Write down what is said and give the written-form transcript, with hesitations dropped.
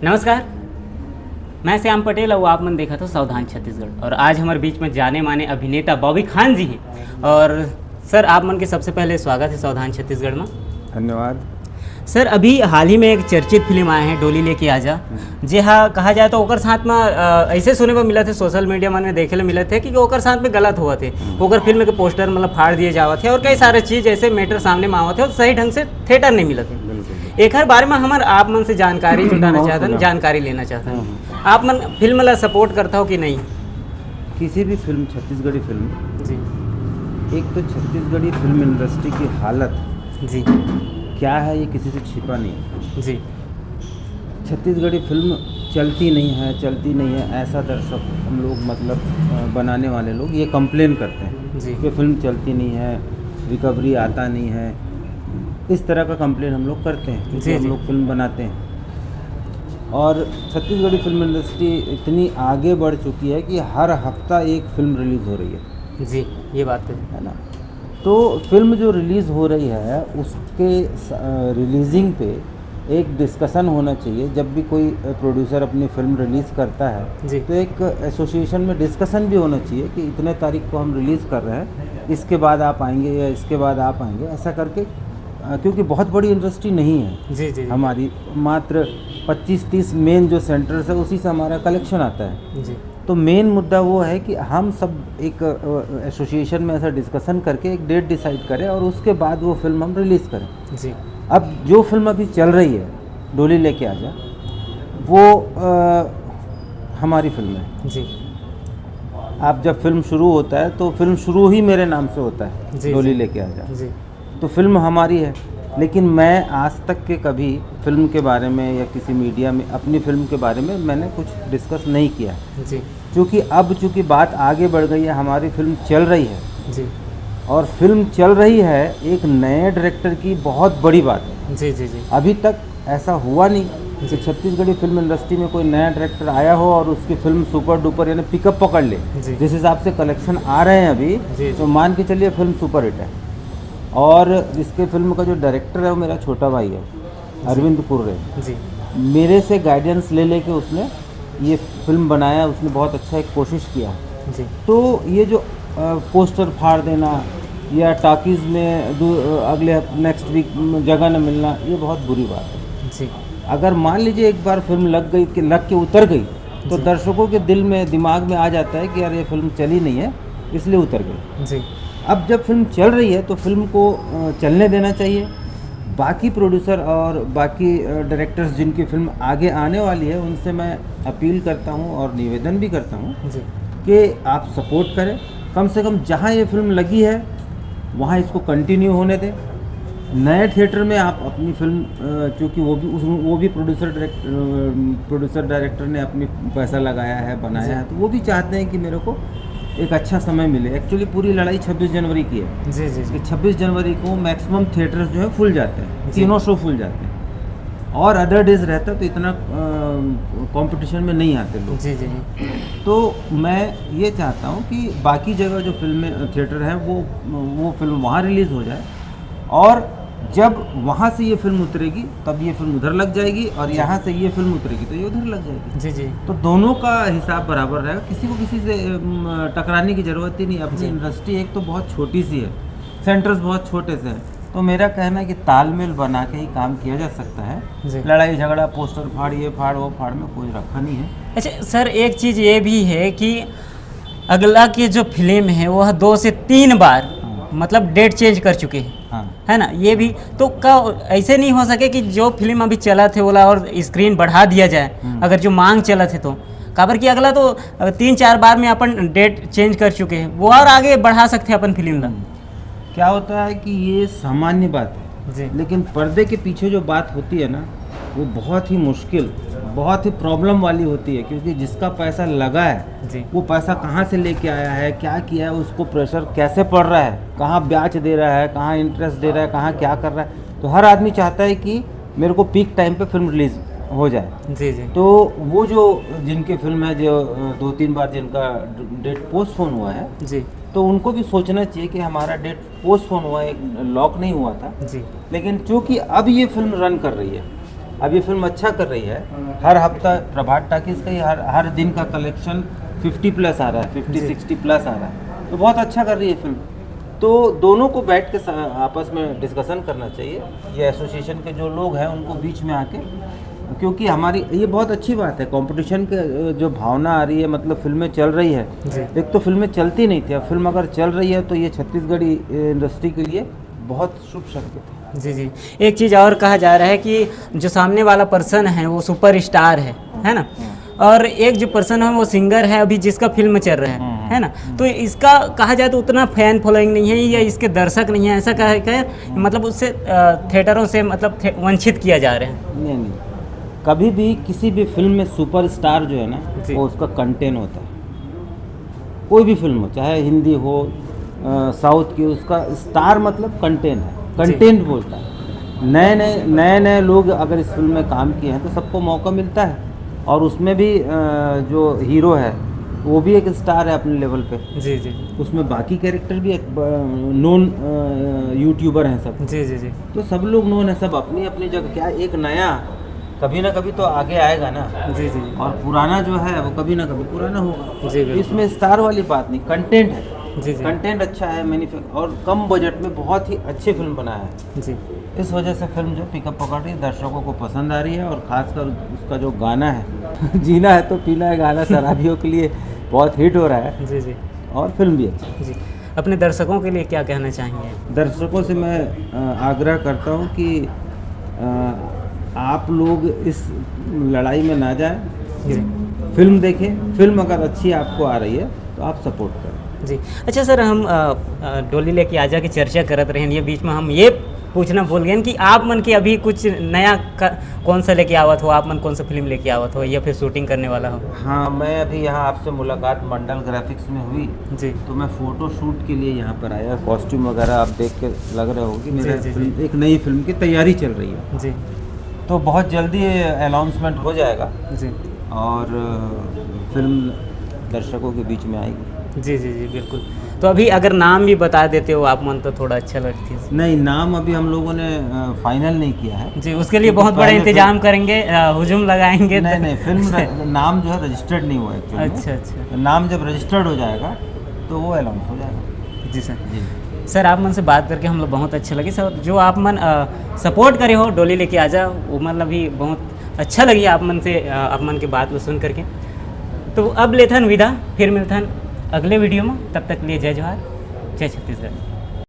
नमस्कार, मैं श्याम पटेल और आप मन देखा तो सावधान छत्तीसगढ़। और आज हमारे बीच में जाने माने अभिनेता बॉबी खान जी हैं। और सर, आप मन के सबसे पहले स्वागत है सावधान छत्तीसगढ़ में। धन्यवाद सर, अभी हाल ही में एक चर्चित फिल्म आए हैं डोली लेके आजा, जे हाँ कहा जाए तो ओकर साथ में ऐसे सुने में मिला थे, सोशल मीडिया में देखे ले मिले थे कि ओकर साथ में गलत हुआ थे। ओकर फिल्म के पोस्टर मतलब फाड़ दिए जावा थे और कई सारे चीज़ ऐसे मैटर सामने में आवा थे और सही ढंग से थिएटर नहीं मिला थे। एक हर बारे में हमारे आप मन से जानकारी जुटाना चाहते हैं, जानकारी लेना चाहते हैं। आप मन फिल्म ला सपोर्ट करता हो कि नहीं? किसी भी फिल्म, छत्तीसगढ़ी फिल्म जी एक तो छत्तीसगढ़ी फिल्म इंडस्ट्री की हालत जी क्या है ये किसी से छिपा नहीं है। जी छत्तीसगढ़ी फिल्म चलती नहीं है ऐसा दर्शक हम लोग मतलब बनाने वाले लोग ये कंप्लेन करते हैं जी कि फिल्म चलती नहीं है, रिकवरी आता नहीं है। इस तरह का कंप्लेन हम लोग करते हैं क्योंकि हम लोग फिल्म बनाते हैं। और छत्तीसगढ़ी फिल्म इंडस्ट्री इतनी आगे बढ़ चुकी है कि हर हफ्ता एक फिल्म रिलीज़ हो रही है। जी, ये बात है ना। तो फिल्म जो रिलीज़ हो रही है उसके रिलीजिंग पे एक डिस्कशन होना चाहिए। जब भी कोई प्रोड्यूसर अपनी फिल्म रिलीज़ करता है तो एक एसोसिएशन में डिस्कशन भी होना चाहिए कि इतने तारीख को हम रिलीज़ कर रहे हैं, इसके बाद आप आएंगे या इसके बाद आप आएंगे, ऐसा करके। क्योंकि बहुत बड़ी इंडस्ट्री नहीं है जी जी हमारी, मात्र 25-30 मेन जो सेंटर्स है उसी से हमारा कलेक्शन आता है जी। तो मेन मुद्दा वो है कि हम सब एक एसोसिएशन में ऐसा डिस्कशन करके एक डेट डिसाइड करें और उसके बाद वो फिल्म हम रिलीज़ करें जी। अब जो फिल्म अभी चल रही है डोली लेके आजा, वो हमारी फिल्म है जी। आप जब फिल्म शुरू होता है तो फिल्म शुरू ही मेरे नाम से होता है, डोली लेके आजा। जी। तो फिल्म हमारी है, लेकिन मैं आज तक के कभी फिल्म के बारे में या किसी मीडिया में अपनी फिल्म के बारे में मैंने कुछ डिस्कस नहीं किया जी। चूँकि बात आगे बढ़ गई है, हमारी फिल्म चल रही है जी। और फिल्म चल रही है एक नए डायरेक्टर की बहुत बड़ी बात है। जी जी जी। अभी तक ऐसा हुआ नहीं कि छत्तीसगढ़ी फिल्म इंडस्ट्री में कोई नया डायरेक्टर आया हो और उसकी फिल्म सुपर डुपर यानी पिकअप पकड़ ले। जिस हिसाब से कलेक्शन आ रहे हैं अभी तो मान के चलिए फिल्म सुपर हिट है। और इसके फिल्म का जो डायरेक्टर है वो मेरा छोटा भाई है, अरविंद कुर्रे जी। मेरे से गाइडेंस ले लेके उसने ये फिल्म बनाया, उसने बहुत अच्छा एक कोशिश किया जी। तो ये जो पोस्टर फाड़ देना या टॉकीज़ में अगले नेक्स्ट वीक जगह न मिलना, ये बहुत बुरी बात है जी। अगर मान लीजिए एक बार फिल्म लग के उतर गई तो दर्शकों के दिल में, दिमाग में आ जाता है कि यार ये फिल्म चली नहीं है इसलिए उतर गई जी। अब जब फिल्म चल रही है तो फिल्म को चलने देना चाहिए। बाकी प्रोड्यूसर और बाकी डायरेक्टर्स जिनकी फिल्म आगे आने वाली है उनसे मैं अपील करता हूं और निवेदन भी करता हूं कि आप सपोर्ट करें। कम से कम जहां ये फिल्म लगी है वहां इसको कंटिन्यू होने दें। नए थिएटर में आप अपनी फिल्म, चूँकि वो भी प्रोड्यूसर डायरेक्टर ने अपनी पैसा लगाया है, बनाया है, तो वो भी चाहते हैं कि मेरे को एक अच्छा समय मिले। एक्चुअली पूरी लड़ाई 26 जनवरी की है जी जी जी। 26 जनवरी को मैक्सिमम थिएटर्स जो है फुल जाते हैं, तीनों शो फुल जाते हैं। और अदर डेज रहता तो इतना कंपटीशन में नहीं आते लोग जी जी जी। तो मैं ये चाहता हूँ कि बाकी जगह जो फिल्में थिएटर हैं वो फिल्म वहाँ रिलीज़ हो जाए और जब वहाँ से ये फिल्म उतरेगी तब ये फिल्म उधर लग जाएगी और यहाँ से ये फिल्म उतरेगी तो ये उधर लग जाएगी जी जी। तो दोनों का हिसाब बराबर रहेगा, किसी को किसी से टकराने की ज़रूरत ही नहीं। अपनी इंडस्ट्री एक तो बहुत छोटी सी है, सेंटर्स बहुत छोटे से हैं, तो मेरा कहना है कि तालमेल बना के ही काम किया जा सकता है। लड़ाई झगड़ा, पोस्टर फाड़, ये फाड़ वो फाड़ में कोई रखा नहीं है। अच्छा सर, एक चीज़ ये भी है कि अगला की जो फिल्म है वह 2 से 3 बार मतलब डेट चेंज कर चुके हैं है ना। ये भी तो क्या ऐसे नहीं हो सके कि जो फिल्म अभी चला थे बोला और स्क्रीन बढ़ा दिया जाए, अगर जो मांग चला थे तो काबर कि अगला तो 3-4 बार में अपन डेट चेंज कर चुके हैं, वो और आगे बढ़ा सकते हैं अपन फिल्म का। क्या होता है कि ये सामान्य बात है जी, लेकिन पर्दे के पीछे जो बात होती है ना वो बहुत ही मुश्किल, बहुत ही प्रॉब्लम वाली होती है। क्योंकि जिसका पैसा लगा है जी, वो पैसा कहाँ से लेके आया है, क्या किया है, उसको प्रेशर कैसे पड़ रहा है, कहाँ ब्याज दे रहा है, कहाँ इंटरेस्ट दे रहा है, कहाँ क्या कर रहा है। तो हर आदमी चाहता है कि मेरे को पीक टाइम पे फिल्म रिलीज हो जाए जी जी। तो वो जो जिनकी फिल्म है, जो 2-3 बार जिनका डेट पोस्टपोन हुआ है जी, तो उनको भी सोचना चाहिए कि हमारा डेट पोस्टपोन हुआ है, लॉक नहीं हुआ था जी। लेकिन चूँकि अब ये फिल्म रन कर रही है अब ये फिल्म अच्छा कर रही है, हर हफ्ता प्रभात टाकीज का ही हर दिन का कलेक्शन 50+ आ रहा है, 50-60+ आ रहा है, तो बहुत अच्छा कर रही है फिल्म। तो दोनों को बैठ के आपस में डिस्कशन करना चाहिए, ये एसोसिएशन के जो लोग हैं उनको बीच में आके, क्योंकि हमारी ये बहुत अच्छी बात है, कंपटीशन के जो भावना आ रही है, मतलब फिल्में चल रही है। एक तो फिल्में चलती नहीं थी, अब फिल्म अगर चल रही है तो ये छत्तीसगढ़ी इंडस्ट्री के लिए बहुत शुभ संकेत है। जी जी, एक चीज़ और कहा जा रहा है कि जो सामने वाला पर्सन है वो सुपर स्टार है ना, और एक जो पर्सन है वो सिंगर है अभी जिसका फिल्म चल रहा है ना, तो इसका कहा जाए तो उतना फैन फॉलोइंग नहीं है या इसके दर्शक नहीं है, ऐसा कह मतलब उससे थिएटरों से मतलब वंचित किया जा रहा है। नहीं, कभी भी किसी भी फिल्म में सुपर स्टार जो है ना वो उसका कंटेंट होता है, कोई भी फिल्म हो, चाहे हिंदी हो साउथ की, उसका स्टार मतलब कंटेंट है, कंटेंट बोलता है। नए लोग अगर इस फिल्म में काम किए हैं तो सबको मौका मिलता है, और उसमें भी जो हीरो है वो भी एक स्टार है अपने लेवल पे। जी जी, उसमें बाकी कैरेक्टर भी एक नोन यूट्यूबर हैं सब। जी जी जी, तो सब लोग नोन है, सब अपनी अपनी जगह। क्या एक नया कभी ना कभी तो आगे आएगा ना। जी जी, और पुराना जो है वो कभी ना कभी पुराना होगा। जी, इसमें स्टार वाली बात नहीं, कंटेंट है। जी जी, कंटेंट अच्छा है, और कम बजट में बहुत ही अच्छी फिल्म बनाया है। जी, इस वजह से फिल्म जो पिकअप पकड़ रही है, दर्शकों को पसंद आ रही है, और खासकर उसका जो गाना है जीना है तो पीना है गाना शराबियों के लिए बहुत हिट हो रहा है। जी जी, और फिल्म भी अच्छी। जी, अपने दर्शकों के लिए क्या कहना चाहेंगे? दर्शकों से मैं आग्रह करता हूँ कि आप लोग इस लड़ाई में ना जाएं, फिल्म देखें। फिल्म अगर अच्छी आपको आ रही है तो आप सपोर्ट करें। जी, अच्छा सर, हम डोली लेके आजा की चर्चा करत रहे हैं, बीच में हम ये पूछना भूल गए कि आप मन के अभी कुछ नया कौन सा लेके आवत हो, आप मन कौन सा फिल्म लेके आवत हो या फिर शूटिंग करने वाला हो? हाँ, मैं अभी यहाँ आपसे मुलाकात मंडल ग्राफिक्स में हुई जी, तो मैं फ़ोटो शूट के लिए यहाँ पर आया। कॉस्ट्यूम वगैरह आप देख के लग रहे हो कि मेरा एक नई फिल्म की तैयारी चल रही है। जी, तो बहुत जल्दी अनाउंसमेंट हो जाएगा। जी, और फिल्म दर्शकों के बीच में आएगी। जी जी जी, बिल्कुल। तो अभी अगर नाम भी बता देते हो आप मन तो थोड़ा अच्छा लगती है। नहीं, नाम अभी हम लोगों ने फाइनल नहीं किया है। जी, उसके लिए बहुत बड़ा इंतजाम करेंगे, हुजूम लगाएंगे। नहीं, फिल्म नाम जो है रजिस्टर्ड नहीं हुआ है। अच्छा अच्छा, नाम जब रजिस्टर्ड हो जाएगा तो वो अनाउंस हो जाएगा। जी सर। जी सर, आप मन से बात करके हम लोग बहुत अच्छा लगे सर। जो आप मन सपोर्ट करे हो डोली लेके आजा, वो मतलब भी बहुत अच्छा लगी आप मन से, आप मन की बात सुन करके। तो अब लेथन विदा, फिर मिलथन अगले वीडियो में, तब तक लिए जय जोहार, जय छत्तीसगढ़।